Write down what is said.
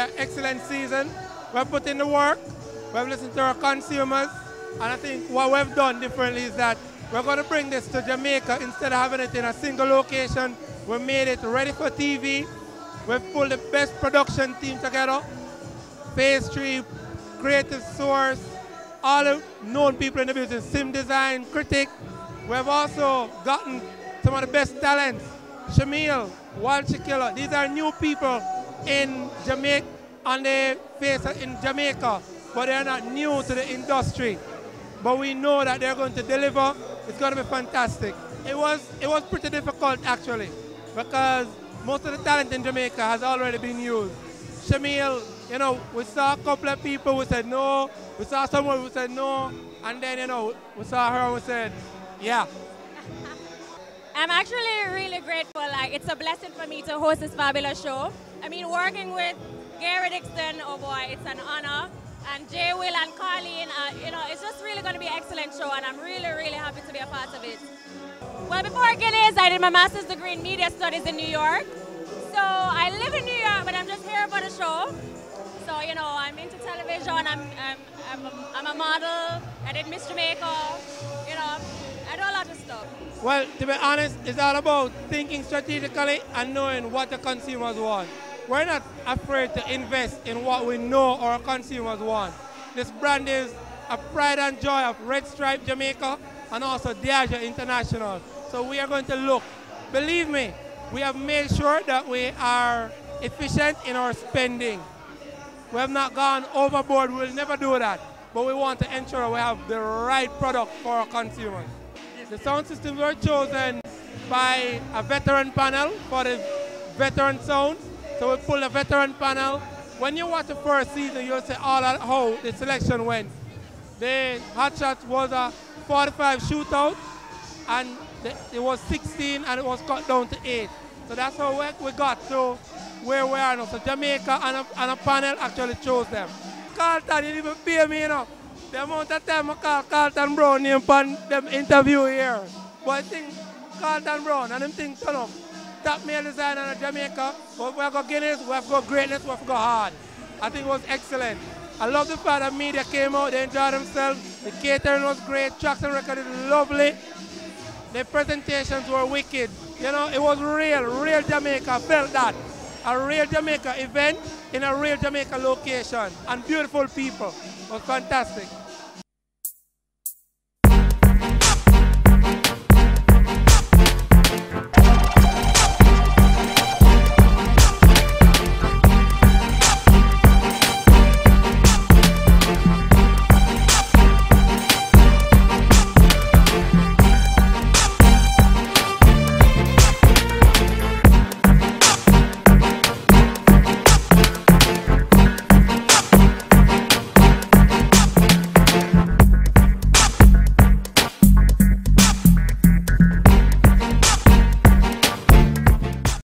an excellent season. We've put in the work, we've listened to our consumers, and I think what we've done differently is that we're going to bring this to Jamaica instead of having it in a single location. We made it ready for TV. We've pulled the best production team together. Phase 3, Creative Source, all the known people in the business, Sim Design, Critic. We've also gotten some of the best talents. Shamil, Walsh Killer, these are new people in Jamaica, on the face in Jamaica, but they're not new to the industry. But we know that they're going to deliver. It's going to be fantastic. It was pretty difficult actually, because most of the talent in Jamaica has already been used. Shamil, you know, we saw a couple of people who said no, we saw someone who said no, and then, you know, we saw her and we said, yeah. I'm actually really grateful. Like, it's a blessing for me to host this fabulous show. I mean, working with Gary Dixon, oh boy, it's an honor. And Jay Will and Carleen, you know, it's just really going to be an excellent show, and I'm really, really happy to be a part of it. Well, before Guinness, I did my master's degree in media studies in New York. So I live in New York, but I'm just here for the show. So, you know, I'm into television, I'm a model, I did Miss Jamaica, you know, I do a lot of stuff. Well, to be honest, it's all about thinking strategically and knowing what the consumers want. We're not afraid to invest in what we know our consumers want. This brand is a pride and joy of Red Stripe Jamaica and also Diageo International. So we are going to look. Believe me, we have made sure that we are efficient in our spending. We have not gone overboard, we'll never do that. But we want to ensure we have the right product for our consumers. The sound systems were chosen by a veteran panel for the veteran sounds. So we pulled a veteran panel. When you watch the first season, you'll see all that how the selection went. The Hot Shots was a 45 shootout, and it was 16 and it was cut down to 8. So that's how we got to where we are now. So Jamaica and a panel actually chose them. Carlton, you didn't even pay me, you know. The amount of time I call Carlton Brown name on them interview here. But I think Carlton Brown and them things turn up. Top male designer in Jamaica, but we have got Guinness, we have got greatness, we have got hard. I think it was excellent. I love the fact that media came out, they enjoyed themselves, the catering was great, tracks and record is lovely, the presentations were wicked. You know, it was real Jamaica, I felt that. A real Jamaica event in a real Jamaica location, and beautiful people. It was fantastic.